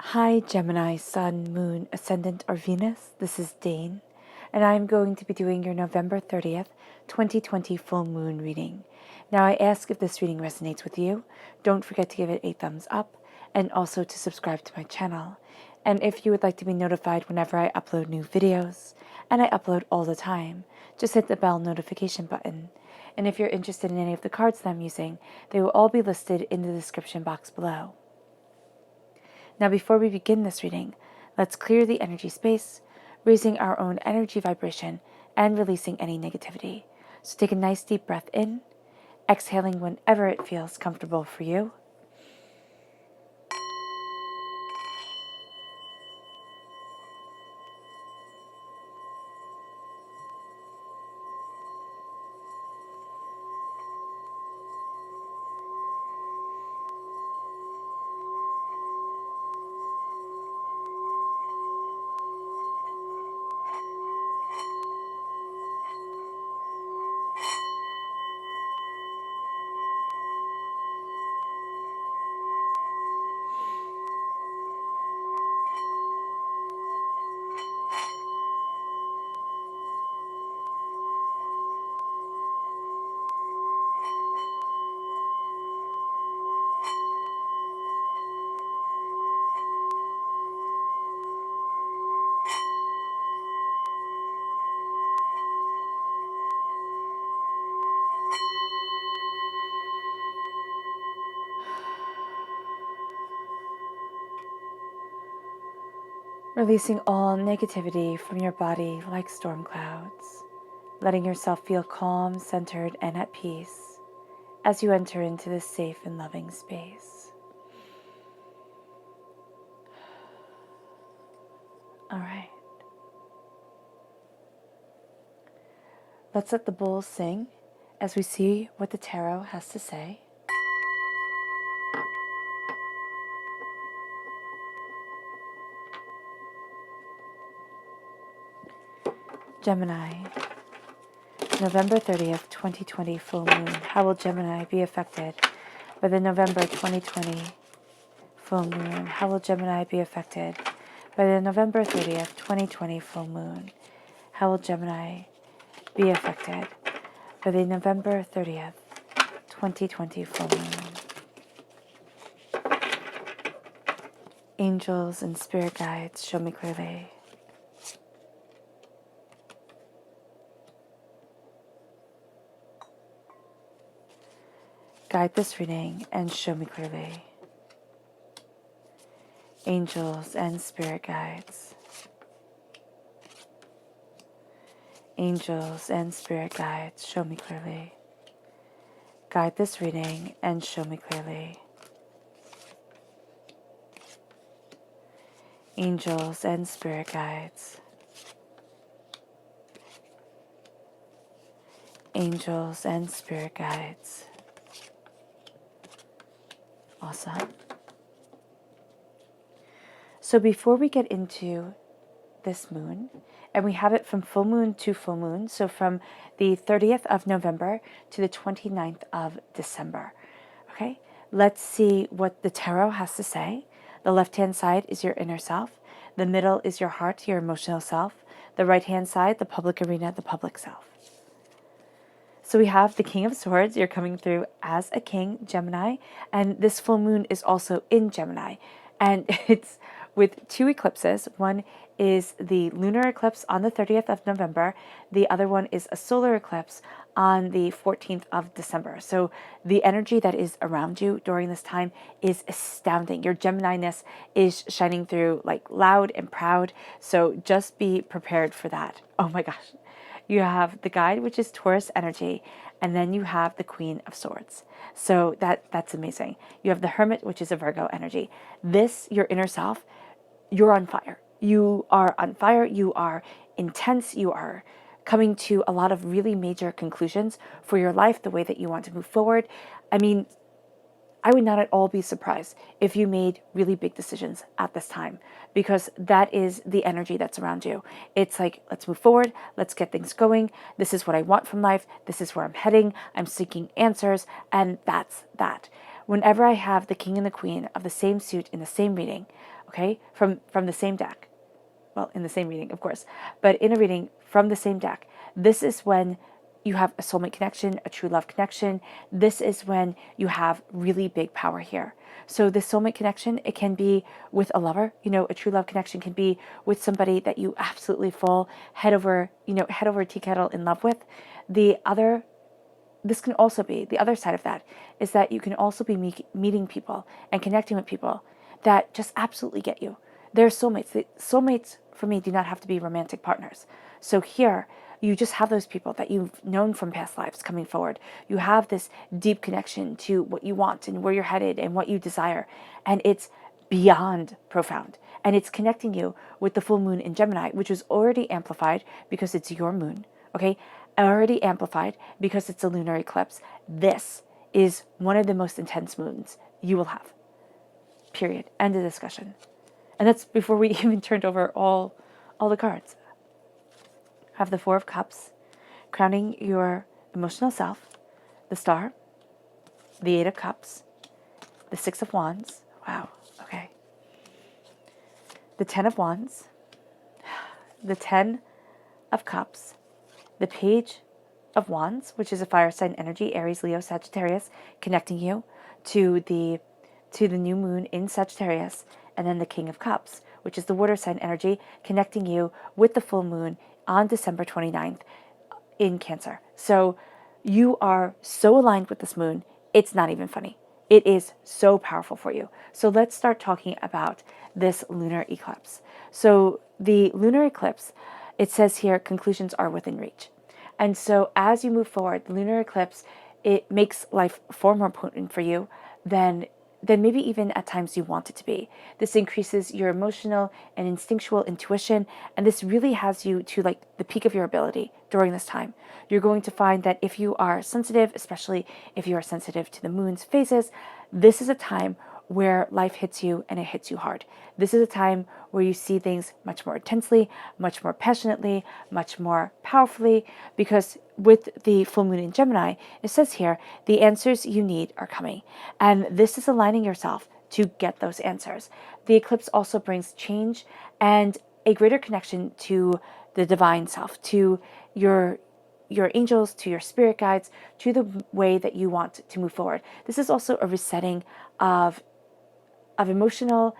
Hi Gemini, Sun, Moon, Ascendant, or Venus. This is Dane, and I'm going to be doing your November 30th, 2020 full moon reading. Now I ask if this reading resonates with you, don't forget to give it a thumbs up, and also to subscribe to my channel. And if you would like to be notified whenever I upload new videos, and I upload all the time, just hit the bell notification button. And if you're interested in any of the cards that I'm using, they will all be listed in the description box below. Now, before we begin this reading, let's clear the energy space, raising our own energy vibration and releasing any negativity. So take a nice deep breath in, exhaling whenever it feels comfortable for you. Releasing all negativity from your body like storm clouds, letting yourself feel calm, centered, and at peace as you enter into this safe and loving space. All right. Let's let the bowls sing as we see what the tarot has to say. Gemini, November 30th, 2020 full moon. How will Gemini be affected by the November 2020 full moon? How will Gemini be affected by the November 30th, 2020 full moon? How will Gemini be affected by the November 30th, 2020 full moon? Angels and spirit guides, show me clearly. Guide this reading and show me clearly. Angels and spirit guides. Angels and spirit guides, show me clearly. Guide this reading and show me clearly. Angels and spirit guides. Angels and spirit guides. Awesome. So before we get into this moon, and we have it from full moon to full moon, so from the 30th of November to the 29th of December. Okay, let's see what the tarot has to say. The left-hand side is your inner self. The middle is your heart, your emotional self. The right-hand side, the public arena, the public self. So we have the King of Swords. You're coming through as a king, Gemini, and this full moon is also in Gemini. And it's with two eclipses. One is the lunar eclipse on the 30th of November. The other one is a solar eclipse on the 14th of December. So the energy that is around you during this time is astounding. Your Gemini-ness is shining through like loud and proud. So just be prepared for that. Oh my gosh. You have the guide, which is Taurus energy, and then you have the Queen of Swords. So that's amazing. You have the Hermit, which is a Virgo energy. This, your inner self, you're on fire. You are on fire. You are intense. You are coming to a lot of really major conclusions for your life, the way that you want to move forward. I mean, I would not at all be surprised if you made really big decisions at this time, because that is the energy that's around you. It's like, let's move forward. Let's get things going. This is what I want from life. This is where I'm heading. I'm seeking answers. And that's that. whenever I have the king and the queen of the same suit in the same reading, okay, from the same deck, well, in the same reading, of course, but in a reading from the same deck, this is when you have a soulmate connection, a true love connection. This is when you have really big power here. So the soulmate connection, it can be with a lover, a true love connection can be with somebody that you absolutely fall head over tea kettle in love with. This can also be, the other side of that is that you can also be meeting people and connecting with people that just absolutely get you. They're soulmates. Soulmates, for me, do not have to be romantic partners. So here, you just have those people that you've known from past lives coming forward. You have this deep connection to what you want and where you're headed and what you desire. And it's beyond profound. And it's connecting you with the full moon in Gemini, which is already amplified because it's your moon. Okay? Already amplified because it's a lunar eclipse. This is one of the most intense moons you will have. Period. End of discussion. And that's before we even turned over all the cards. Have the Four of Cups, crowning your emotional self, the Star, the Eight of Cups, the Six of Wands. Wow, okay. The Ten of Wands, the Ten of Cups, the Page of Wands, which is a fire sign energy, Aries, Leo, Sagittarius, connecting you to the new moon in Sagittarius, and then the King of Cups, which is the water sign energy, connecting you with the full moon on December 29th in Cancer. So you are so aligned with this moon, it's not even funny. It is so powerful for you. So let's start talking about this lunar eclipse. So the lunar eclipse, it says here, conclusions are within reach. And so as you move forward, the lunar eclipse, it makes life far more potent for you than maybe even at times you want it to be. This increases your emotional and instinctual intuition, and this really has you to like the peak of your ability during this time. You're going to find that if you are sensitive, especially if you are sensitive to the moon's phases, this is a time where life hits you and it hits you hard. This is a time where you see things much more intensely, much more passionately, much more powerfully, because with the full moon in Gemini, it says here, the answers you need are coming. And this is aligning yourself to get those answers. The eclipse also brings change and a greater connection to the divine self, to your angels, to your spirit guides, to the way that you want to move forward. This is also a resetting of emotional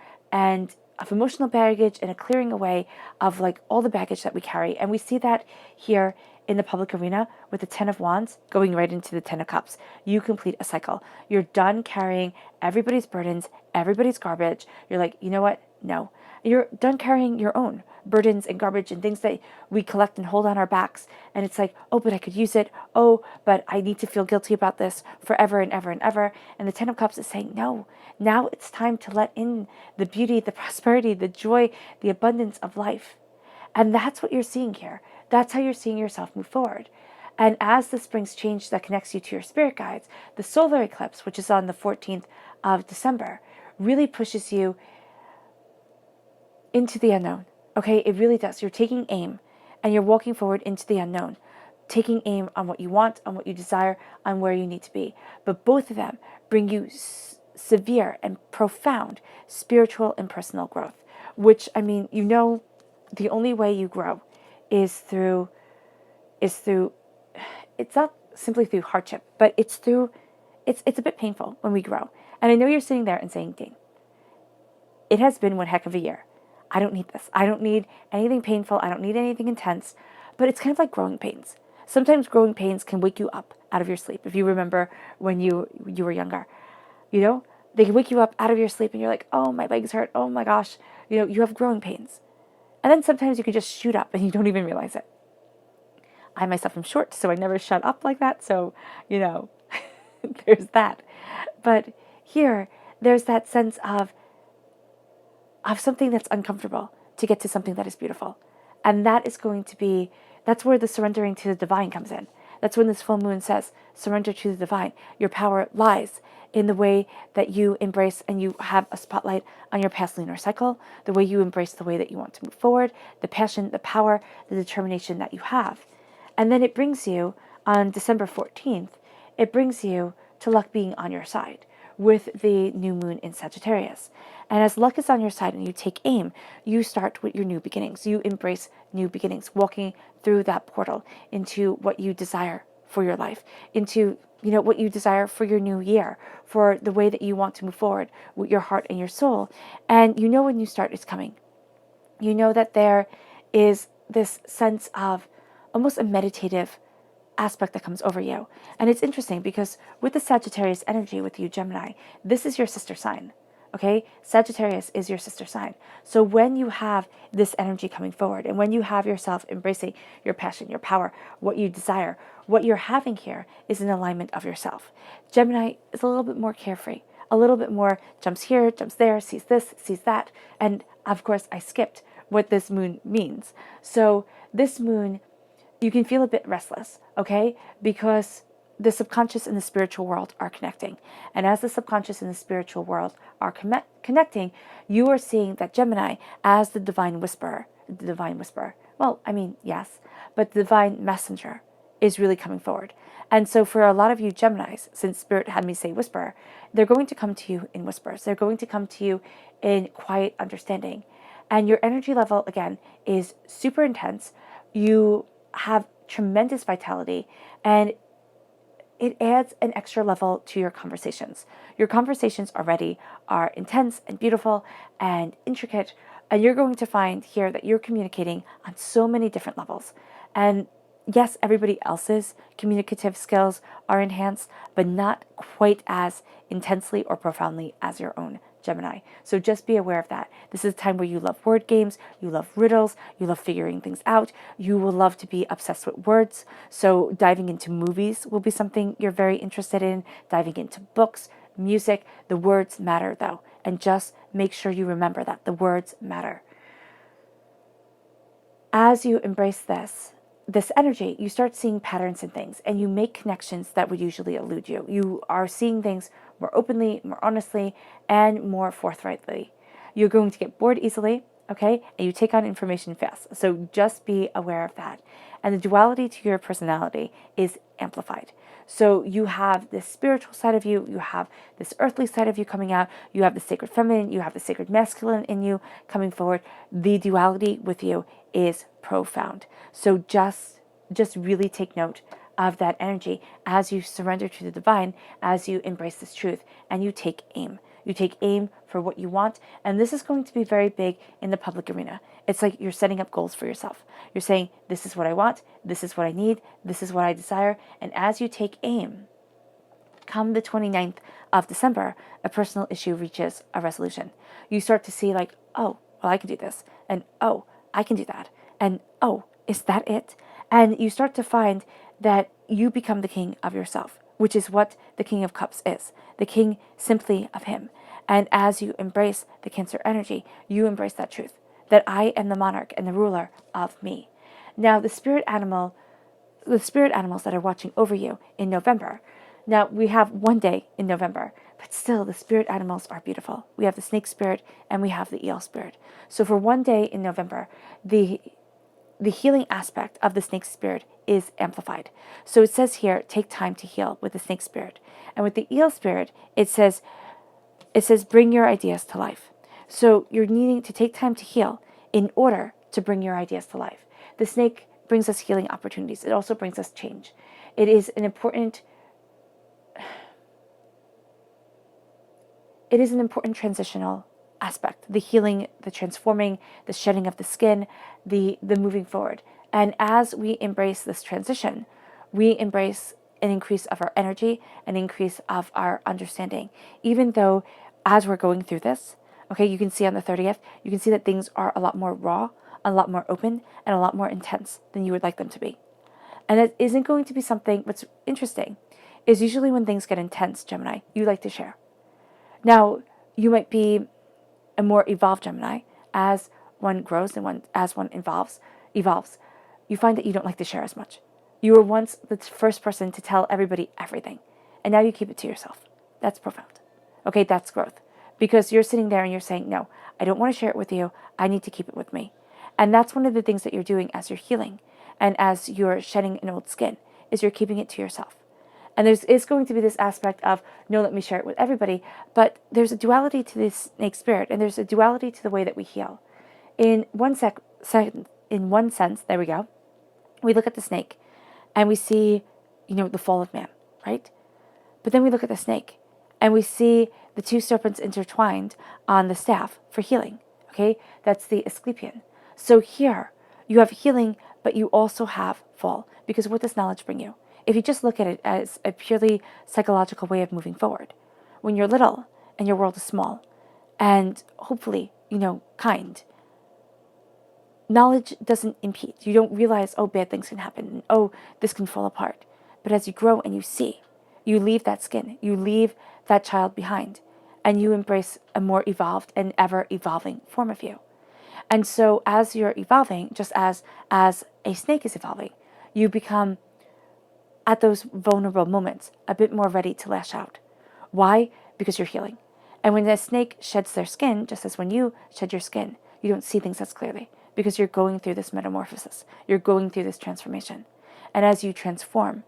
baggage and a clearing away of like all the baggage that we carry. And we see that here in the public arena with the Ten of Wands going right into the Ten of Cups. You complete a cycle. You're done carrying everybody's burdens, everybody's garbage. You're like, you know what? No. You're done carrying your own burdens and garbage and things that we collect and hold on our backs. And it's like, oh, but I could use it. Oh, but I need to feel guilty about this forever and ever and ever. And the Ten of Cups is saying, no, now it's time to let in the beauty, the prosperity, the joy, the abundance of life. And that's what you're seeing here. That's how you're seeing yourself move forward. And as this brings change that connects you to your spirit guides, the solar eclipse, which is on the 14th of December, really pushes you into the unknown. Okay, it really does. You're taking aim and you're walking forward into the unknown, taking aim on what you want, on what you desire, on where you need to be. But both of them bring you severe and profound spiritual and personal growth, which, I mean, the only way you grow is through, it's not simply through hardship, but it's a bit painful when we grow. And I know you're sitting there and saying, dang, it has been one heck of a year. I don't need this. I don't need anything painful. I don't need anything intense. But it's kind of like growing pains. Sometimes growing pains can wake you up out of your sleep. If you remember when you were younger, they can wake you up out of your sleep and you're like, oh, my legs hurt. Oh my gosh. You have growing pains. And then sometimes you can just shoot up and you don't even realize it. I myself am short, so I never shut up like that. So, there's that. But here, there's that sense of something that's uncomfortable to get to something that is beautiful. And that's where the surrendering to the divine comes in. That's when this full moon says, surrender to the divine. Your power lies in the way that you embrace and you have a spotlight on your past lunar cycle, the way you embrace the way that you want to move forward, the passion, the power, the determination that you have. And then it brings you, on December 14th, it brings you to luck being on your side, with the new moon in Sagittarius. And as luck is on your side and you take aim, you start with your new beginnings. You embrace new beginnings, walking through that portal into what you desire for your life, into what you desire for your new year, for the way that you want to move forward with your heart and your soul. And when you start is coming. You know that there is this sense of almost a meditative aspect that comes over you. And it's interesting because with the Sagittarius energy with you, Gemini, this is your sister sign. Okay? Sagittarius is your sister sign. So when you have this energy coming forward and when you have yourself embracing your passion, your power, what you desire, what you're having here is an alignment of yourself. Gemini is a little bit more carefree, a little bit more jumps here, jumps there, sees this, sees that. And of course, I skipped what this moon means. So this moon, you can feel a bit restless, okay? Because the subconscious and the spiritual world are connecting. And as the subconscious and the spiritual world are connecting, you are seeing that Gemini as the divine whisperer, well, I mean, yes, but the divine messenger is really coming forward. And so for a lot of you Geminis, since Spirit had me say whisperer, they're going to come to you in whispers. They're going to come to you in quiet understanding. And your energy level, again, is super intense. You have tremendous vitality, and it adds an extra level to your conversations. Your conversations already are intense and beautiful and intricate, and you're going to find here that you're communicating on so many different levels. And yes, everybody else's communicative skills are enhanced, but not quite as intensely or profoundly as your own, Gemini. So just be aware of that. This is a time where you love word games, you love riddles, you love figuring things out. You will love to be obsessed with words. So diving into movies will be something you're very interested in, diving into books, music. The words matter though. And just make sure you remember that the words matter. As you embrace this energy, you start seeing patterns in things and you make connections that would usually elude you. You are seeing things more openly, more honestly, and more forthrightly. You're going to get bored easily, okay? And you take on information fast. So just be aware of that. And the duality to your personality is amplified. So you have this spiritual side of you, you have this earthly side of you coming out, you have the sacred feminine, you have the sacred masculine in you coming forward. The duality with you is profound. So just really take note of that energy as you surrender to the divine, as you embrace this truth, and you take aim. You take aim for what you want, and this is going to be very big in the public arena. It's like you're setting up goals for yourself. You're saying, this is what I want, this is what I need, this is what I desire, and as you take aim, come the 29th of December, a personal issue reaches a resolution. You start to see like, oh, well, I can do this, and oh, I can do that, and oh, is that it? And you start to find that you become the king of yourself, which is what the King of Cups is, the king simply of him. And as you embrace the Cancer energy, you embrace that truth, that I am the monarch and the ruler of me. Now, the spirit animals that are watching over you in November. Now, we have one day in November, but still the spirit animals are beautiful. We have the snake spirit and we have the eel spirit. So for one day in November, the healing aspect of the snake spirit is amplified. So it says here, take time to heal with the snake spirit. And with the eel spirit, it says, bring your ideas to life. So you're needing to take time to heal in order to bring your ideas to life. The snake brings us healing opportunities. It also brings us change. It is an important transitional aspect, the healing, the transforming, the shedding of the skin, the moving forward. And as we embrace this transition, we embrace an increase of our energy, an increase of our understanding. Even though as we're going through this, okay, you can see on the 30th, you can see that things are a lot more raw, a lot more open, and a lot more intense than you would like them to be. And it isn't going to be something, what's interesting is usually when things get intense, Gemini, you like to share. Now, you might be a more evolved Gemini. As one grows and as one evolves, you find that you don't like to share as much. You were once the first person to tell everybody everything, and now you keep it to yourself. That's profound. Okay, that's growth. Because you're sitting there and you're saying, no, I don't want to share it with you. I need to keep it with me. And that's one of the things that you're doing as you're healing and as you're shedding an old skin, is you're keeping it to yourself. And there is going to be this aspect of, no, let me share it with everybody. But there's a duality to this snake spirit, and there's a duality to the way that we heal. In one sense, there we go, we look at the snake and we see, the fall of man, right? But then we look at the snake and we see the two serpents intertwined on the staff for healing. Okay, that's the Asclepian. So here you have healing, but you also have fall, because what does knowledge bring you? If you just look at it as a purely psychological way of moving forward, when you're little and your world is small and hopefully, kind, knowledge doesn't impede. You don't realize, oh, bad things can happen, and oh, this can fall apart. But as you grow and you see, you leave that skin, you leave that child behind, and you embrace a more evolved and ever evolving form of you. And so as you're evolving, just as a snake is evolving, you become, at those vulnerable moments, a bit more ready to lash out. Why? Because you're healing. And when a snake sheds their skin, just as when you shed your skin, you don't see things as clearly, because you're going through this metamorphosis. You're going through this transformation. And as you transform,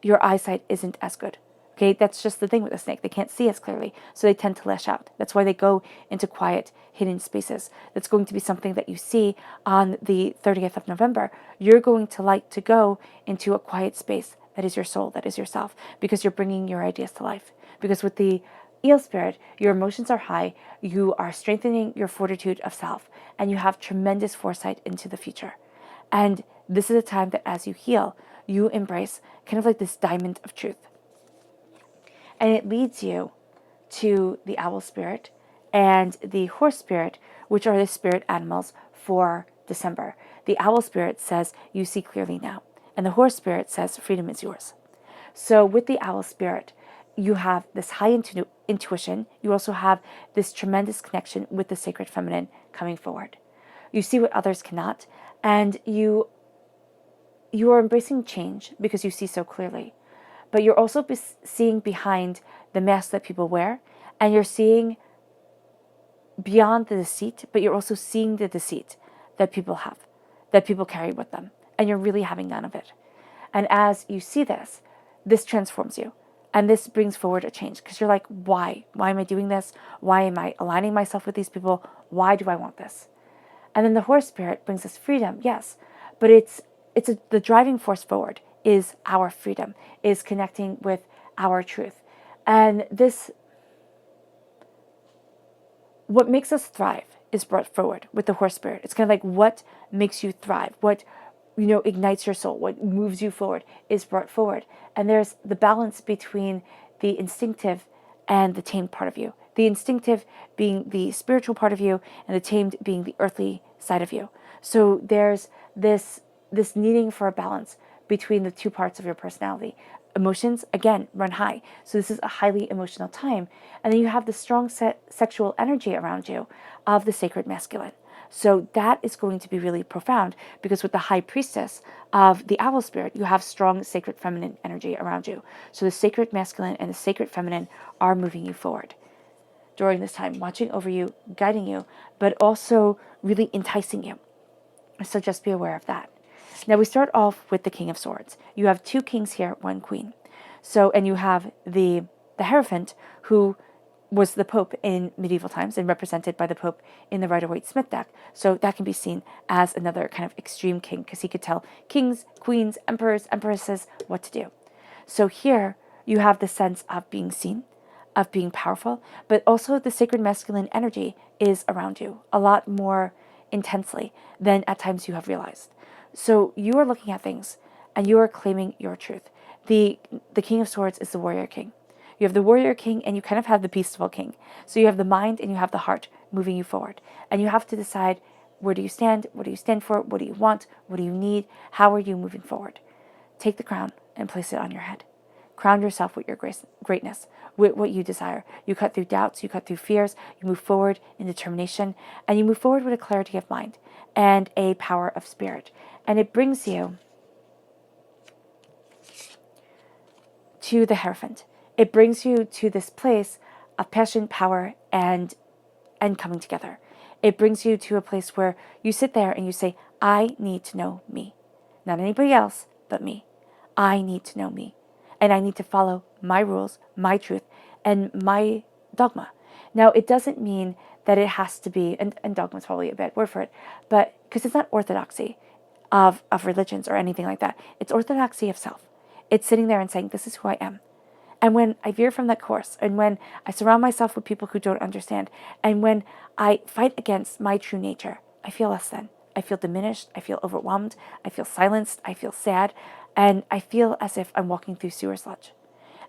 your eyesight isn't as good. Okay, that's just the thing with a snake. They can't see as clearly, so they tend to lash out. That's why they go into quiet, hidden spaces. That's going to be something that you see on the 30th of November. You're going to like to go into a quiet space. That is your soul, that is yourself, because you're bringing your ideas to life. Because with the eel spirit, your emotions are high, you are strengthening your fortitude of self, and you have tremendous foresight into the future. And this is a time that as you heal, you embrace kind of like this diamond of truth. And it leads you to the owl spirit and the horse spirit, which are the spirit animals for December. The owl spirit says, you see clearly now. And the horse spirit says, freedom is yours. So with the owl spirit, you have this high intuition. You also have this tremendous connection with the sacred feminine coming forward. You see what others cannot, and you are embracing change because you see so clearly. But you're also seeing behind the mask that people wear, and you're seeing beyond the deceit, but you're also seeing the deceit that people have, that people carry with them, and you're really having none of it. And as you see this, this transforms you, and this brings forward a change, because you're like, why? Why am I doing this? Why am I aligning myself with these people? Why do I want this? And then the horse spirit brings us freedom, yes, but the driving force forward is our freedom, is connecting with our truth. And what makes us thrive is brought forward with the horse spirit. It's kind of like what makes you thrive, what ignites your soul, what moves you forward is brought forward. And there's the balance between the instinctive and the tamed part of you. The instinctive being the spiritual part of you, and the tamed being the earthly side of you. So there's this needing for a balance between the two parts of your personality. Emotions, again, run high. So this is a highly emotional time. And then you have the strong sexual energy around you of the sacred masculine. So that is going to be really profound, because with the high priestess of the owl spirit, you have strong sacred feminine energy around you. So the sacred masculine and the sacred feminine are moving you forward during this time, watching over you, guiding you, but also really enticing you. So just be aware of that. Now we start off with the King of Swords. You have two kings here, one queen. So, and you have the Hierophant, who was the Pope in medieval times and represented by the Pope in the Rider-Waite-Smith deck. So that can be seen as another kind of extreme king, because he could tell kings, queens, emperors, empresses what to do. So here you have the sense of being seen, of being powerful, but also the sacred masculine energy is around you a lot more intensely than at times you have realized. So you are looking at things and you are claiming your truth. The King of Swords is the warrior king. You have the warrior king and you kind of have the peaceful king. So you have the mind and you have the heart moving you forward. And you have to decide, where do you stand? What do you stand for? What do you want? What do you need? How are you moving forward? Take the crown and place it on your head. Crown yourself with your greatness, with what you desire. You cut through doubts, you cut through fears, you move forward in determination, and you move forward with a clarity of mind and a power of spirit. And it brings you to the Hierophant. It brings you to this place of passion, power, and coming together. It brings you to a place where you sit there and you say, I need to know me. Not anybody else, but me. I need to know me. and I need to follow my rules, my truth, and my dogma. Now, it doesn't mean that it has to be, and dogma is probably a bad word for it, but because it's not orthodoxy of religions or anything like that. It's orthodoxy of self. It's sitting there and saying, this is who I am. And when I veer from that course, and when I surround myself with people who don't understand, and when I fight against my true nature, I feel less than. I feel diminished. I feel overwhelmed. I feel silenced. I feel sad. And I feel as if I'm walking through sewer sludge.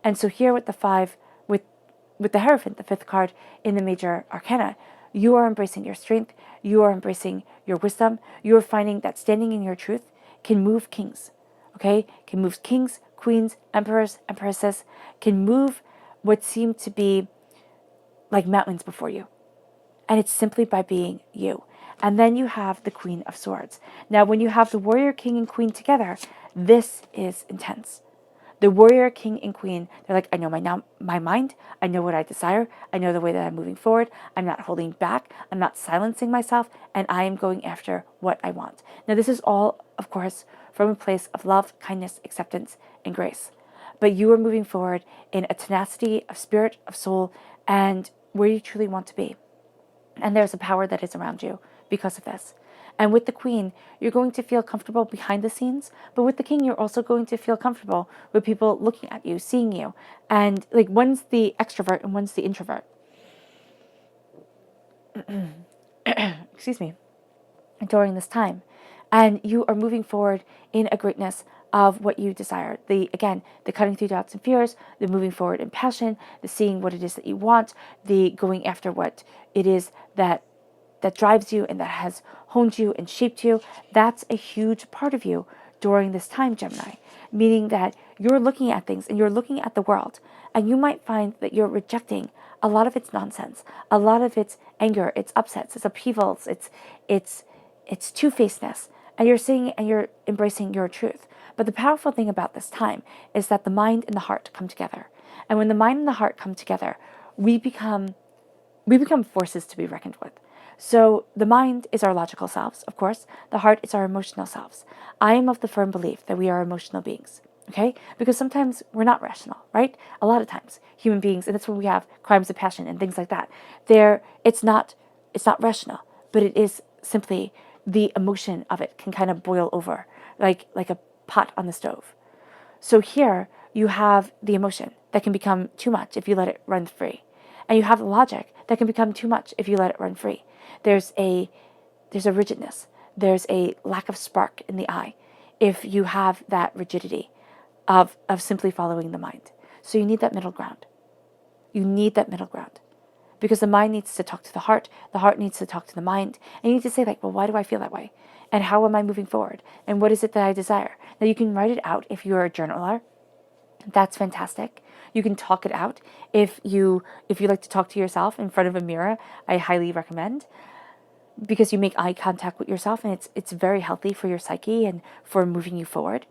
And so here with the five, with the Hierophant, the fifth card in the major arcana, you are embracing your strength. You are embracing your wisdom. You are finding that standing in your truth can move kings. Okay? Can move kings, queens, emperors, empresses, can move what seem to be like mountains before you. And it's simply by being you. And then you have the Queen of Swords. Now, when you have the warrior, king, and queen together, this is intense. The warrior, king, and queen, they're like, I know my mind. I know what I desire. I know the way that I'm moving forward. I'm not holding back. I'm not silencing myself. And I am going after what I want. Now, this is all, of course, from a place of love, kindness, acceptance, and grace. But you are moving forward in a tenacity of spirit, of soul, and where you truly want to be. And there's a power that is around you because of this. And with the queen, you're going to feel comfortable behind the scenes, but with the king, you're also going to feel comfortable with people looking at you, seeing you. And like one's the extrovert and one's the introvert. Excuse me. During this time. And you are moving forward in a greatness of what you desire. The cutting through doubts and fears, the moving forward in passion, the seeing what it is that you want, the going after what it is that drives you and that has honed you and shaped you. That's a huge part of you during this time, Gemini. Meaning that you're looking at things and you're looking at the world, and you might find that you're rejecting a lot of its nonsense, a lot of its anger, its upsets, its upheavals, its two-facedness, and you're seeing and you're embracing your truth. But the powerful thing about this time is that the mind and the heart come together. And when the mind and the heart come together, we become forces to be reckoned with. So the mind is our logical selves, of course. The heart is our emotional selves. I am of the firm belief that we are emotional beings, okay? Because sometimes we're not rational, right? A lot of times, human beings, and that's when we have crimes of passion and things like that. It's not rational, but it is simply the emotion of it can kind of boil over like a pot on the stove. So here you have the emotion that can become too much if you let it run free. And you have the logic that can become too much if you let it run free. There's a rigidness. There's a lack of spark in the eye if you have that rigidity of simply following the mind. So you need that middle ground. You need that middle ground. Because the mind needs to talk to the heart needs to talk to the mind, and you need to say like, well, why do I feel that way? And how am I moving forward? And what is it that I desire? Now you can write it out if you're a journaler. That's fantastic. You can talk it out. If you like to talk to yourself in front of a mirror, I highly recommend, because you make eye contact with yourself, and it's very healthy for your psyche and for moving you forward.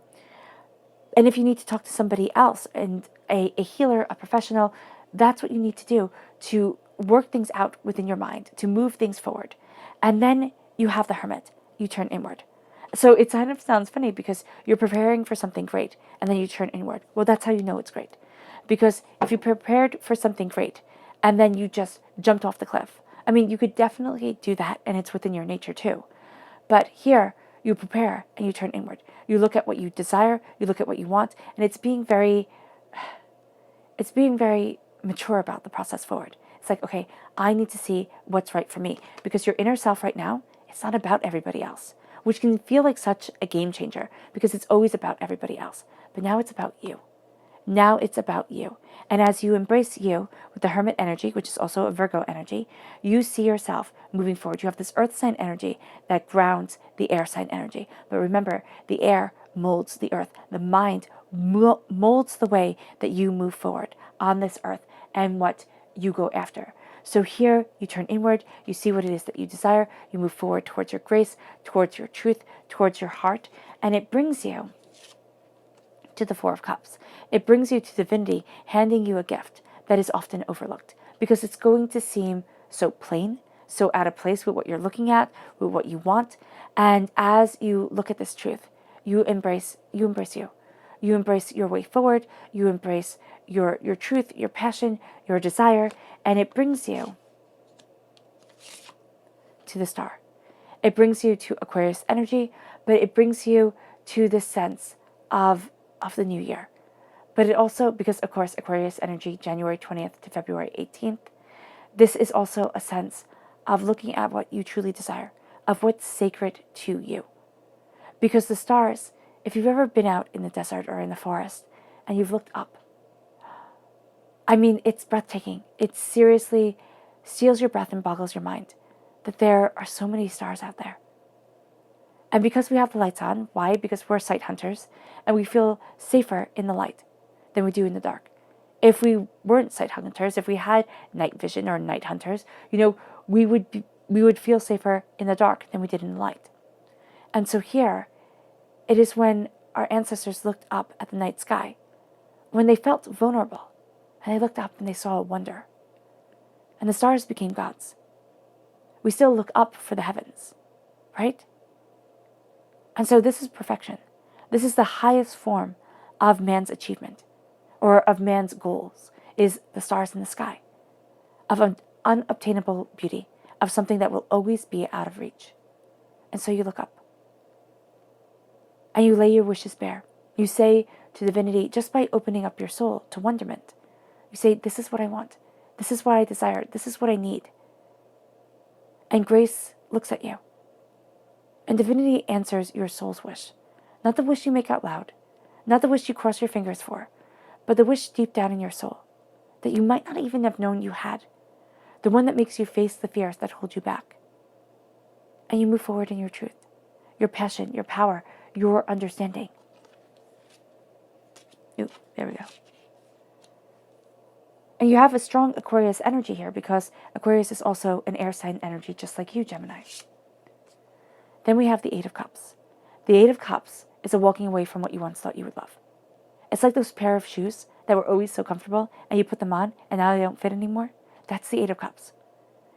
And if you need to talk to somebody else, and a healer, a professional, that's what you need to do to work things out within your mind, to move things forward. And then you have the Hermit. You turn inward. So it kind of sounds funny because you're preparing for something great and then you turn inward. Well, that's how you know it's great. Because if you prepared for something great and then you just jumped off the cliff, I mean, you could definitely do that, and it's within your nature too. But here, you prepare and you turn inward. You look at what you desire, you look at what you want, and it's being very mature about the process forward. It's like, okay, I need to see what's right for me, because your inner self right now, it's not about everybody else, which can feel like such a game changer because it's always about everybody else. But now it's about you. Now it's about you. And as you embrace you with the Hermit energy, which is also a Virgo energy, you see yourself moving forward. You have this earth sign energy that grounds the air sign energy. But remember, the air molds the earth. The mind molds the way that you move forward on this earth and what you go after. So here you turn inward, you see what it is that you desire, you move forward towards your grace, towards your truth, towards your heart, and it brings you to the Four of Cups. It brings you to divinity, handing you a gift that is often overlooked because it's going to seem so plain, so out of place with what you're looking at, with what you want. And as you look at this truth, you embrace you. You embrace your way forward. You embrace your truth, your passion, your desire, and it brings you to the star. It brings you to Aquarius energy, but it brings you to this sense of the new year. But it also, because of course Aquarius energy, January 20th to February 18th, this is also a sense of looking at what you truly desire, of what's sacred to you. Because the stars, if you've ever been out in the desert or in the forest and you've looked up, I mean, it's breathtaking. It seriously steals your breath and boggles your mind that there are so many stars out there. And because we have the lights on, why? Because we're sight hunters and we feel safer in the light than we do in the dark. If we weren't sight hunters, if we had night vision or night hunters, we would feel safer in the dark than we did in the light. And so here, it is when our ancestors looked up at the night sky, when they felt vulnerable, and they looked up and they saw a wonder. And the stars became gods. We still look up for the heavens, right? And so this is perfection. This is the highest form of man's achievement, or of man's goals, is the stars in the sky, of an unobtainable beauty, of something that will always be out of reach. And so you look up. And you lay your wishes bare. You say to divinity, just by opening up your soul to wonderment, you say, this is what I want. This is what I desire. This is what I need. And grace looks at you. And divinity answers your soul's wish. Not the wish you make out loud. Not the wish you cross your fingers for. But the wish deep down in your soul that you might not even have known you had. The one that makes you face the fears that hold you back. And you move forward in your truth, your passion, your power, your understanding. Ooh, there we go. And you have a strong Aquarius energy here because Aquarius is also an air sign energy just like you, Gemini. Then we have the Eight of Cups. The Eight of Cups is a walking away from what you once thought you would love. It's like those pair of shoes that were always so comfortable and you put them on and now they don't fit anymore. That's the Eight of Cups.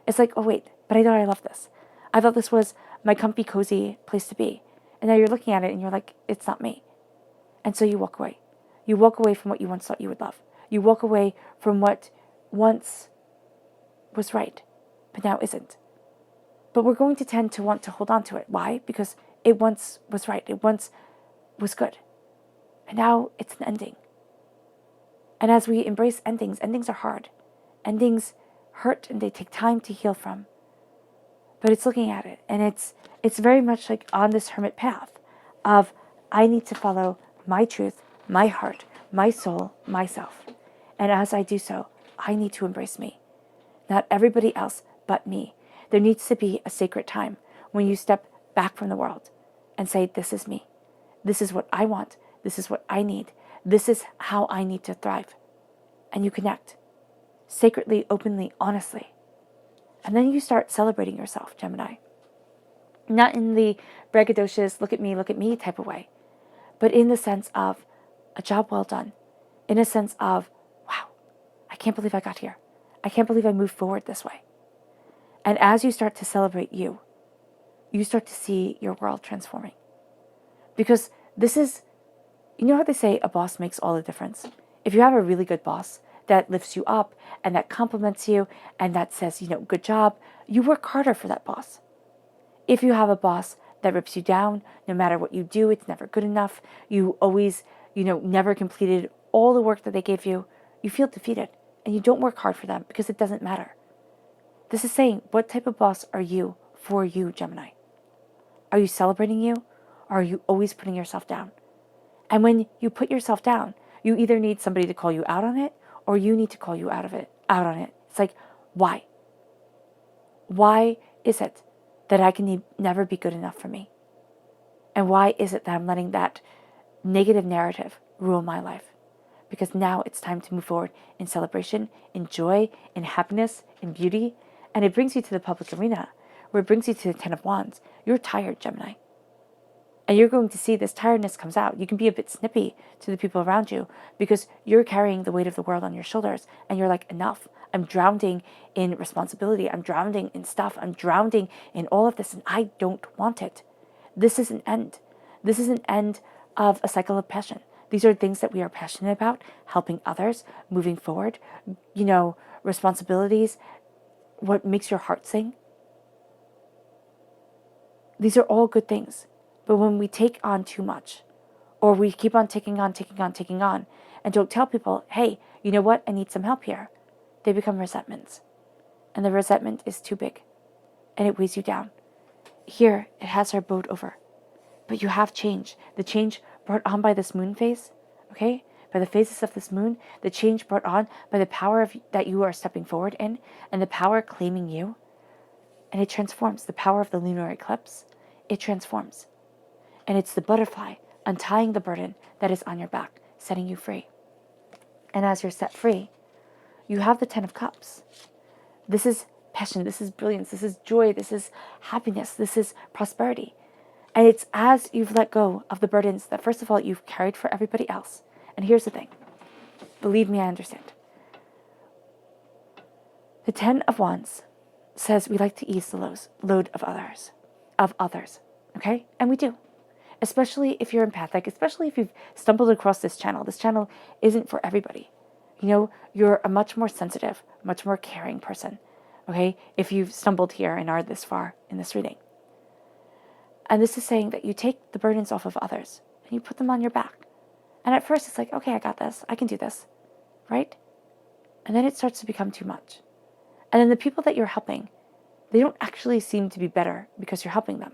It's like, oh wait, but I thought I loved this. I thought this was my comfy, cozy place to be. And now you're looking at it and you're like, it's not me. And so you walk away. You walk away from what you once thought you would love. You walk away from what once was right, but now isn't. But we're going to tend to want to hold on to it. Why? Because it once was right. It once was good. And now it's an ending. And as we embrace endings, endings are hard. Endings hurt and they take time to heal from. But it's looking at it. And it's very much like on this hermit path of I need to follow my truth, my heart, my soul, myself. And as I do so, I need to embrace me. Not everybody else but me. There needs to be a sacred time when you step back from the world and say, this is me. This is what I want. This is what I need. This is how I need to thrive. And you connect sacredly, openly, honestly. And then you start celebrating yourself, Gemini. Not in the braggadocious, look at me type of way, but in the sense of a job well done. In a sense of, wow, I can't believe I got here. I can't believe I moved forward this way. And as you start to celebrate you, you start to see your world transforming. Because this is, you know how they say a boss makes all the difference? If you have a really good boss that lifts you up and that compliments you and that says, good job, you work harder for that boss. If you have a boss that rips you down, no matter what you do, it's never good enough, you always, never completed all the work that they gave you, you feel defeated and you don't work hard for them because it doesn't matter. This is saying, what type of boss are you for you, Gemini? Are you celebrating you or are you always putting yourself down? And when you put yourself down, you either need somebody to call you out on it or you need to call you out on it. It's like, why? Why is it that I can never be good enough for me? And why is it that I'm letting that negative narrative rule my life? Because now it's time to move forward in celebration, in joy, in happiness, in beauty. And it brings you to the public arena, where it brings you to the Ten of Wands. You're tired, Gemini. And you're going to see this tiredness comes out. You can be a bit snippy to the people around you because you're carrying the weight of the world on your shoulders. And you're like, enough. I'm drowning in responsibility. I'm drowning in stuff. I'm drowning in all of this. And I don't want it. This is an end. This is an end of a cycle of passion. These are things that we are passionate about, helping others, moving forward, responsibilities, what makes your heart sing. These are all good things. But when we take on too much, or we keep on taking on, and don't tell people, hey, you know what, I need some help here, they become resentments. And the resentment is too big, and it weighs you down. Here, it has our boat over. But you have change. The change brought on by this moon phase, okay? By the phases of this moon, the change brought on by the power that you are stepping forward in, and the power claiming you. And it transforms. The power of the lunar eclipse, it transforms. And it's the butterfly untying the burden that is on your back, setting you free. And as you're set free, you have the 10 of Cups. This is passion, this is brilliance, this is joy, this is happiness, this is prosperity. And it's as you've let go of the burdens that, first of all, you've carried for everybody else. And here's the thing. Believe me, I understand. The 10 of Wands says we like to ease the load of others, okay? And we do. Especially if you're empathic, especially if you've stumbled across this channel. This channel isn't for everybody. You're a much more sensitive, much more caring person, okay? If you've stumbled here and are this far in this reading. And this is saying that you take the burdens off of others and you put them on your back. And at first it's like, okay, I got this. I can do this, right? And then it starts to become too much. And then the people that you're helping, they don't actually seem to be better because you're helping them.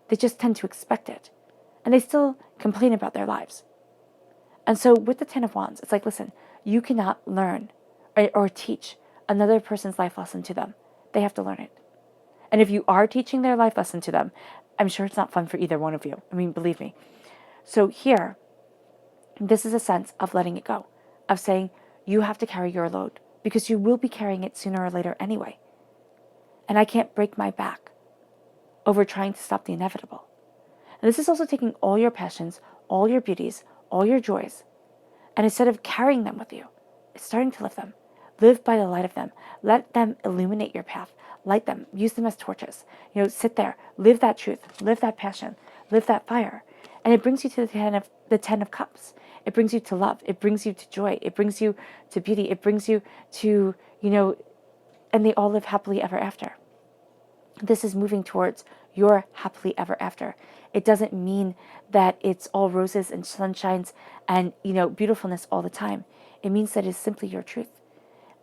They just tend to expect it. And they still complain about their lives. And so with the 10 of Wands, it's like, listen, you cannot learn or teach another person's life lesson to them. They have to learn it. And if you are teaching their life lesson to them, I'm sure it's not fun for either one of you. I mean, believe me. So here, this is a sense of letting it go, of saying you have to carry your load because you will be carrying it sooner or later anyway. And I can't break my back over trying to stop the inevitable. And this is also taking all your passions, all your beauties, all your joys, and instead of carrying them with you, it's starting to live them. Live by the light of them. Let them illuminate your path. Light them. Use them as torches. Sit there. Live that truth. Live that passion. Live that fire. And it brings you to the 10 of Cups. It brings you to love. It brings you to joy. It brings you to beauty. It brings you to, and they all live happily ever after. This is moving towards your happily ever after. It doesn't mean that it's all roses and sunshines and, beautifulness all the time. It means that it's simply your truth.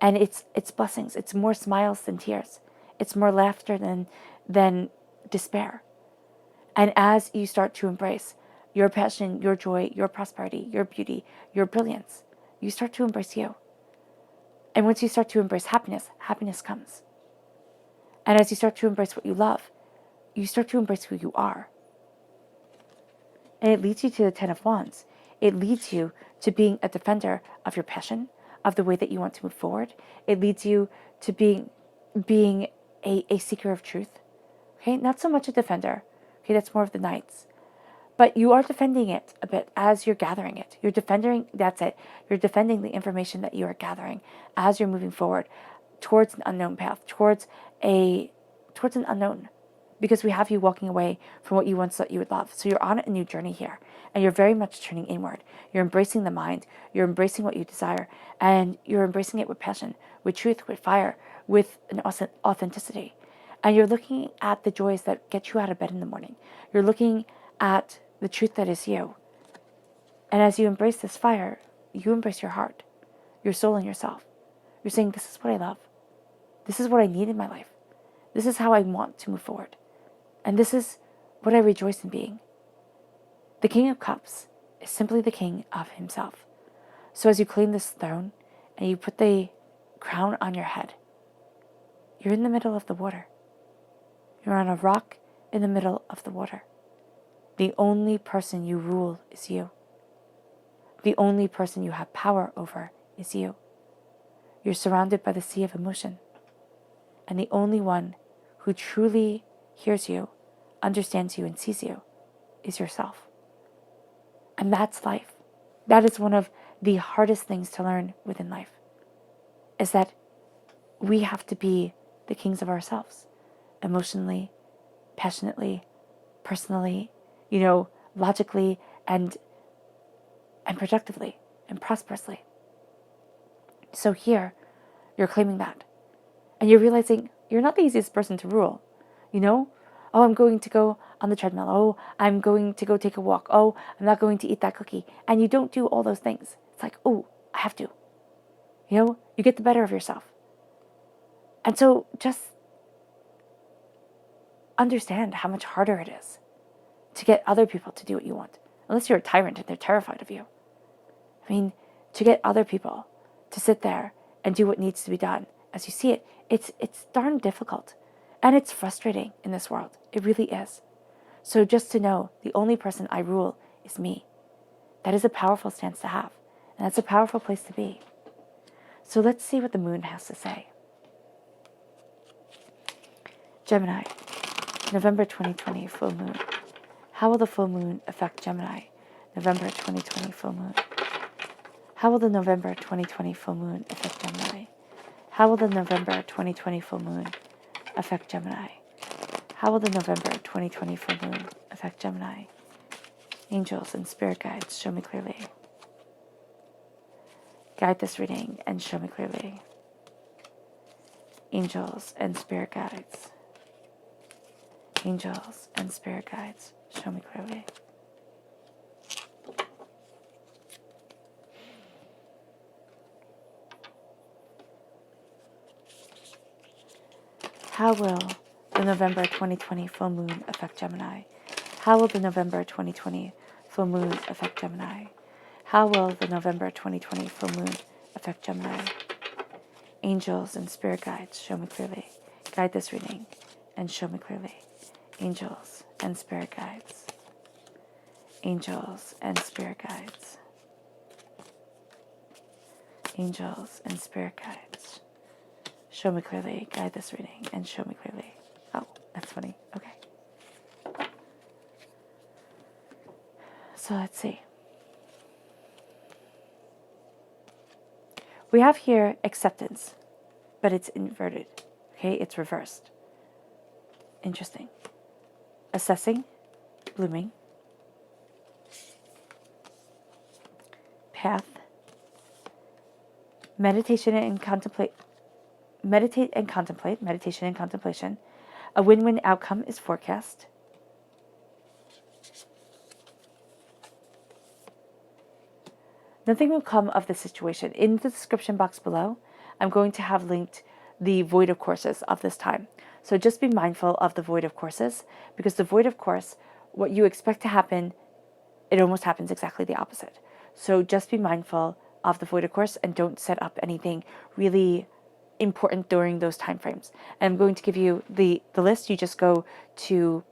And it's blessings. It's more smiles than tears. It's more laughter than despair. And as you start to embrace your passion, your joy, your prosperity, your beauty, your brilliance, you start to embrace you. And once you start to embrace happiness, happiness comes. And as you start to embrace what you love, you start to embrace who you are. And it leads you to the 10 of Wands. It leads you to being a defender of your passion, of the way that you want to move forward. It leads you to being a seeker of truth. Okay, not so much a defender. Okay, that's more of the Knights. But you are defending it a bit as you're gathering it. You're defending, that's it. You're defending the information that you are gathering as you're moving forward towards an unknown path, towards an unknown. Because we have you walking away from what you once thought you would love. So you're on a new journey here. And you're very much turning inward. You're embracing the mind. You're embracing what you desire. And you're embracing it with passion, with truth, with fire, with an authenticity. And you're looking at the joys that get you out of bed in the morning. You're looking at the truth that is you. And as you embrace this fire, you embrace your heart, your soul, and yourself. You're saying, this is what I love. This is what I need in my life. This is how I want to move forward. And this is what I rejoice in being. The King of Cups is simply the king of himself. So as you claim this throne and you put the crown on your head, you're in the middle of the water. You're on a rock in the middle of the water. The only person you rule is you. The only person you have power over is you. You're surrounded by the sea of emotion. And the only one who truly hears you, understands you, and sees you is yourself. And that's life. That is one of the hardest things to learn within life, is that we have to be the kings of ourselves, emotionally, passionately, personally, logically, and and productively and prosperously. So here, you're claiming that. And you're realizing you're not the easiest person to rule. You know? Oh, I'm going to go on the treadmill. Oh, I'm going to go take a walk. Oh, I'm not going to eat that cookie. And you don't do all those things. It's like, oh, I have to. You know? You get the better of yourself. And so just understand how much harder it is to get other people to do what you want. Unless you're a tyrant and they're terrified of you. I mean, to get other people to sit there and do what needs to be done as you see it, it's darn difficult. And it's frustrating in this world. It really is. So just to know the only person I rule is me. That is a powerful stance to have. And that's a powerful place to be. So let's see what the moon has to say. Gemini, November 2020 full moon. How will the full moon affect Gemini? November 2020 full moon. How will the November 2020 full moon affect Gemini? How will the November 2020 full moon affect Gemini? How will the November 2020 full moon affect Gemini? Angels and spirit guides, show me clearly. Guide this reading and show me clearly. Angels and spirit guides. Angels and spirit guides, show me clearly. How will the November 2020 full moon affect Gemini? How will the November 2020 full moon affect Gemini? How will the November 2020 full moon affect Gemini? Angels and spirit guides, show me clearly. Guide this reading and show me clearly. Angels and spirit guides. Angels and spirit guides. Angels and spirit guides. Show me clearly. Guide this reading and show me clearly. Oh, that's funny. Okay. So let's see. We have here acceptance, but it's inverted. Okay, it's reversed. Interesting. Assessing, blooming. Path. Meditation and contemplate. Meditate and contemplate. Meditation and contemplation. A win-win outcome is forecast. Nothing will come of the situation. In the description box below, I'm going to have linked the void of courses of this time. So just be mindful of the void of courses, because the void of course, what you expect to happen, it almost happens exactly the opposite. So just be mindful of the void of course and don't set up anything really important during those time frames. And I'm going to give you the list. You just go to,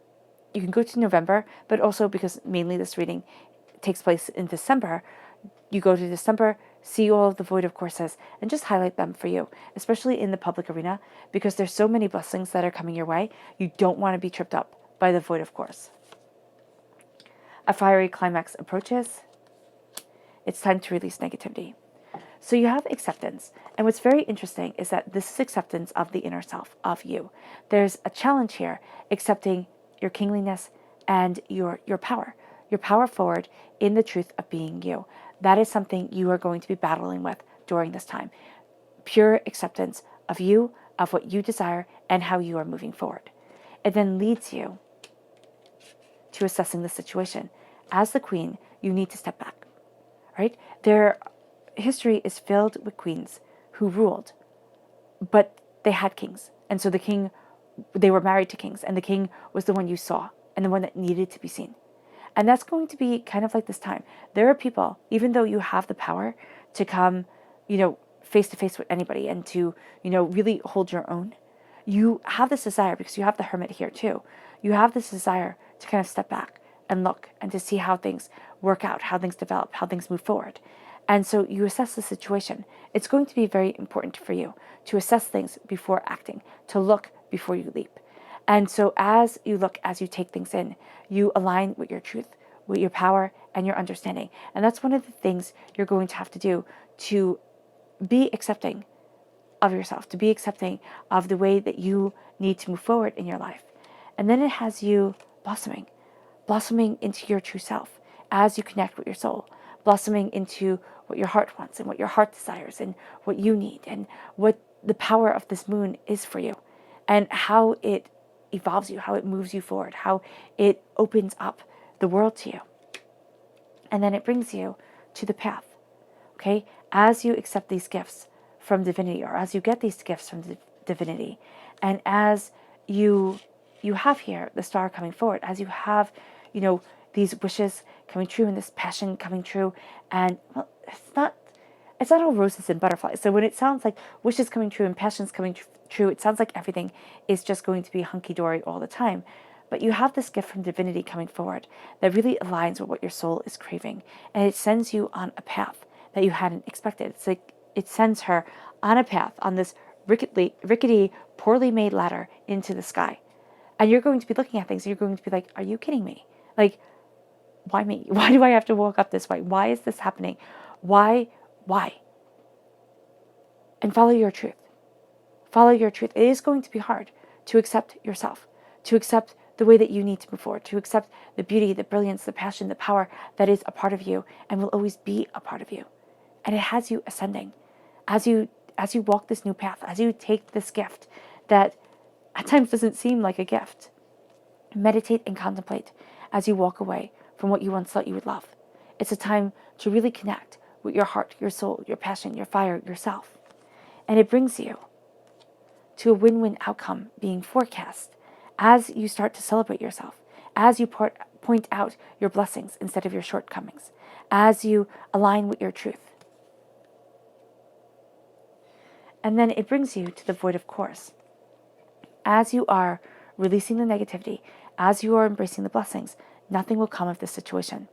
you can go to November, but also because mainly this reading takes place in December, you go to December, see all of the void of courses, and just highlight them for you, especially in the public arena, because there's so many blessings that are coming your way. You don't want to be tripped up by the void of course. A fiery climax approaches. It's time to release negativity. So you have acceptance. And what's very interesting is that this is acceptance of the inner self, of you. There's a challenge here, accepting your kingliness and your power forward in the truth of being you. That is something you are going to be battling with during this time. Pure acceptance of you, of what you desire, and how you are moving forward. It then leads you to assessing the situation. As the queen, you need to step back, right? Their history is filled with queens who ruled, but they had kings. And so they were married to kings, and the king was the one you saw and the one that needed to be seen. And that's going to be kind of like this time. There are people, even though you have the power to come, face to face with anybody and to, really hold your own, you have this desire, because you have the hermit here too. You have this desire to kind of step back and look and to see how things work out, how things develop, how things move forward. And so you assess the situation. It's going to be very important for you to assess things before acting, to look before you leap. And so as you look, as you take things in, you align with your truth, with your power and your understanding. And that's one of the things you're going to have to do to be accepting of yourself, to be accepting of the way that you need to move forward in your life. And then it has you blossoming into your true self as you connect with your soul, blossoming into what your heart wants and what your heart desires and what you need and what the power of this moon is for you and how it evolves you, how it moves you forward, how it opens up the world to you. And then it brings you to the path, okay? As you accept these gifts from divinity, or as you get these gifts from divinity, and as you have here the star coming forward, as you have, these wishes coming true and this passion coming true, and well, it's not all roses and butterflies. So when it sounds like wishes coming true and passions coming true, it sounds like everything is just going to be hunky-dory all the time. But you have this gift from divinity coming forward that really aligns with what your soul is craving. And it sends you on a path that you hadn't expected. It's like it sends her on a path, on this rickety, poorly made ladder into the sky. And you're going to be looking at things and you're going to be like, are you kidding me? Like, why me? Why do I have to walk up this way? Why is this happening? Why? And follow your truth. Follow your truth. It is going to be hard to accept yourself, to accept the way that you need to move forward, to accept the beauty, the brilliance, the passion, the power that is a part of you and will always be a part of you. And it has you ascending. As you walk this new path, as you take this gift that at times doesn't seem like a gift, meditate and contemplate as you walk away from what you once thought you would love. It's a time to really connect with your heart, your soul, your passion, your fire, yourself. And it brings you to a win-win outcome being forecast as you start to celebrate yourself, as you point out your blessings instead of your shortcomings, as you align with your truth. And then it brings you to the void of course. As you are releasing the negativity, as you are embracing the blessings, nothing will come of this situation.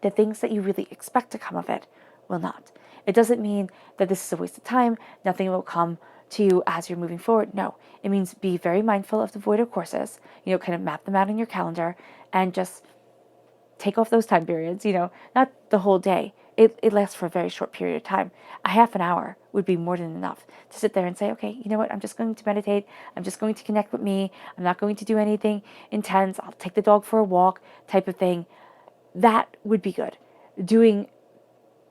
The things that you really expect to come of it will not. It doesn't mean that this is a waste of time, nothing will come to you as you're moving forward. No, it means be very mindful of the void of courses, kind of map them out in your calendar and just take off those time periods, not the whole day. It lasts for a very short period of time. A half an hour would be more than enough to sit there and say, okay, you know what? I'm just going to meditate. I'm just going to connect with me. I'm not going to do anything intense. I'll take the dog for a walk type of thing. That would be good. Doing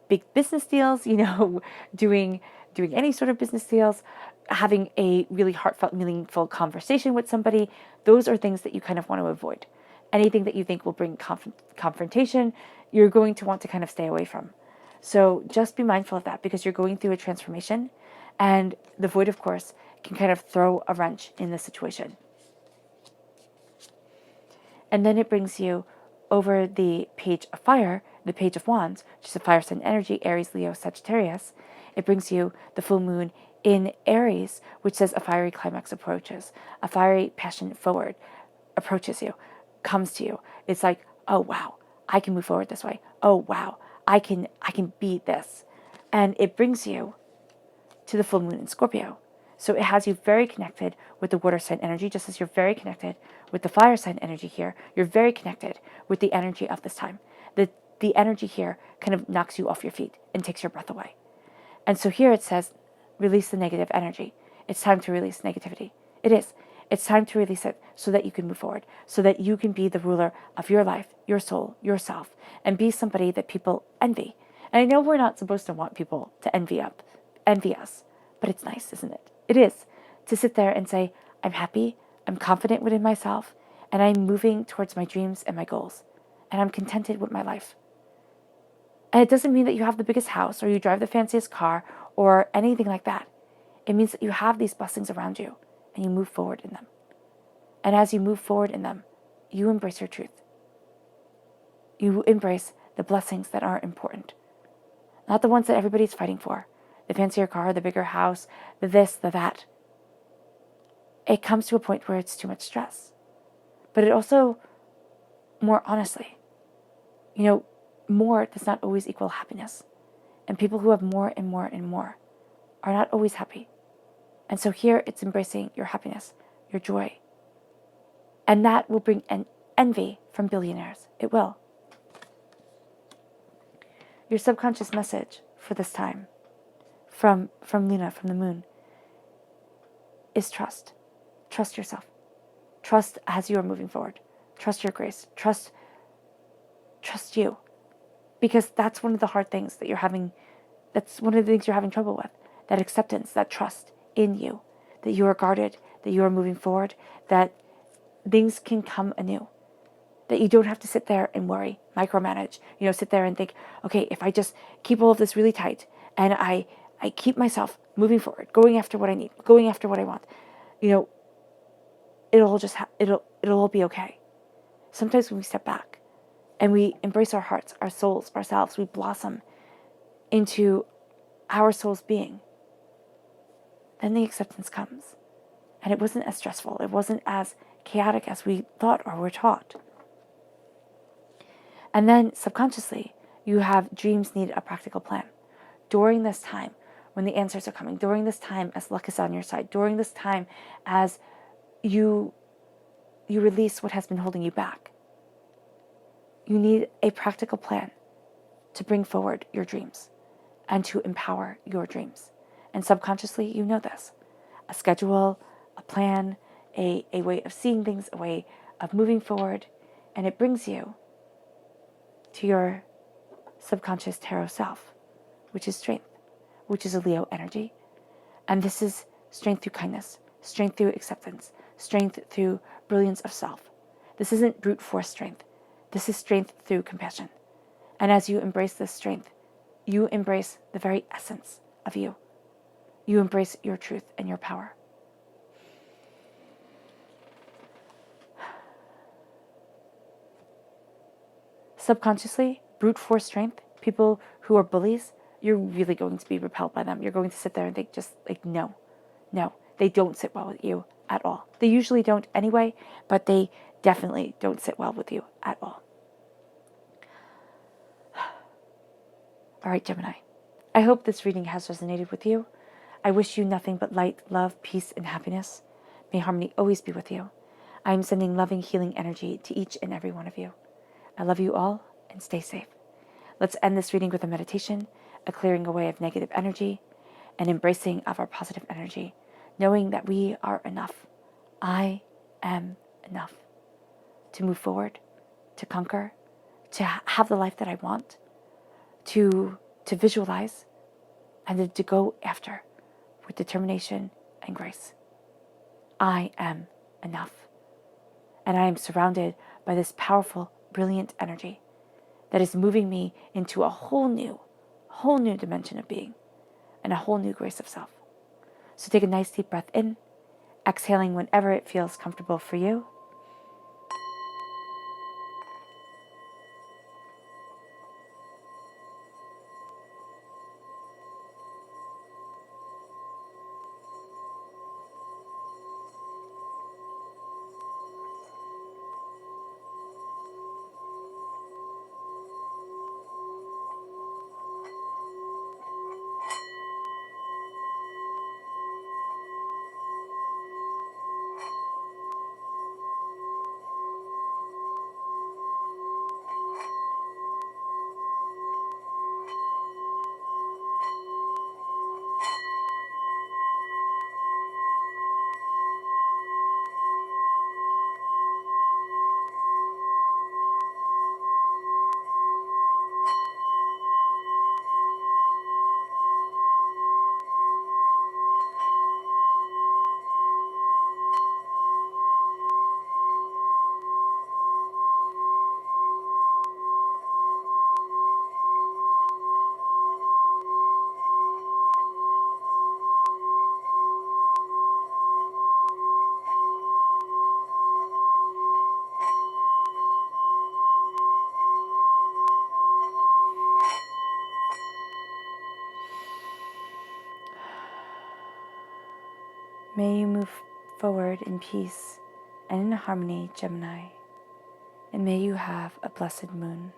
big business deals, doing any sort of business deals, having a really heartfelt, meaningful conversation with somebody, those are things that you kind of want to avoid. Anything that you think will bring confrontation, you're going to want to kind of stay away from. So just be mindful of that because you're going through a transformation and the void, of course, can kind of throw a wrench in the situation. And then it brings you over the page of fire, the page of wands, which is a fire sign energy, Aries, Leo, Sagittarius. It brings you the full moon in Aries, which says a fiery climax approaches, a fiery passion forward approaches you, comes to you. It's like, oh wow, I can move forward this way. Oh wow, I can beat this. And it brings you to the full moon in Scorpio. So it has you very connected with the water sign energy, just as you're very connected with the fire sign energy here. You're very connected with the energy of this time. The energy here kind of knocks you off your feet and takes your breath away. And so here it says, release the negative energy. It's time to release negativity. It is. It's time to release it so that you can move forward, so that you can be the ruler of your life, your soul, yourself, and be somebody that people envy. And I know we're not supposed to want people to envy us, but it's nice, isn't it? It is to sit there and say, I'm happy, I'm confident within myself, and I'm moving towards my dreams and my goals, and I'm contented with my life. And it doesn't mean that you have the biggest house or you drive the fanciest car or anything like that. It means that you have these blessings around you and you move forward in them. And as you move forward in them, you embrace your truth. You embrace the blessings that are important, not the ones that everybody's fighting for. The fancier car, the bigger house, the this, the that. It comes to a point where it's too much stress. But it also, more honestly, more does not always equal happiness. And people who have more and more and more are not always happy. And so here it's embracing your happiness, your joy. And that will bring an envy from billionaires. It will. Your subconscious message for this time from Luna, from the moon, is trust. Trust yourself. Trust as you are moving forward. Trust your grace. Trust you. Because that's one of the hard things that you're having, that's one of the things you're having trouble with. That acceptance, that trust in you, that you are guarded, that you are moving forward, that things can come anew. That you don't have to sit there and worry, micromanage, sit there and think, okay, if I just keep all of this really tight and I keep myself moving forward, going after what I need, going after what I want, it'll all just, it'll all be okay. Sometimes when we step back and we embrace our hearts, our souls, ourselves, we blossom into our soul's being, then the acceptance comes. And it wasn't as stressful. It wasn't as chaotic as we thought or were taught. And then subconsciously, you have dreams need a practical plan. During this time, when the answers are coming, during this time as luck is on your side, during this time as you release what has been holding you back, you need a practical plan to bring forward your dreams and to empower your dreams. And subconsciously, you know this. A schedule, a plan, a way of seeing things, a way of moving forward, and it brings you to your subconscious tarot self, which is strength, which is a Leo energy. And this is strength through kindness, strength through acceptance, strength through brilliance of self. This isn't brute force strength. This is strength through compassion. And as you embrace this strength, you embrace the very essence of you. You embrace your truth and your power. Subconsciously, brute force strength, people who are bullies, you're really going to be repelled by them. You're going to sit there and think just like, no, they don't sit well with you at all. They usually don't anyway, but they definitely don't sit well with you at all. All right, Gemini. I hope this reading has resonated with you. I wish you nothing but light, love, peace, and happiness. May harmony always be with you. I am sending loving, healing energy to each and every one of you. I love you all, and stay safe. Let's end this reading with a meditation, a clearing away of negative energy, an embracing of our positive energy, knowing that we are enough. I am enough to move forward, to conquer, to have the life that I want, to visualize, and to go after with determination and grace. I am enough. And I am surrounded by this powerful, brilliant energy that is moving me into a whole new dimension of being and a whole new grace of self. So take a nice deep breath in, exhaling whenever it feels comfortable for you. May you move forward in peace and in harmony, Gemini. And may you have a blessed moon.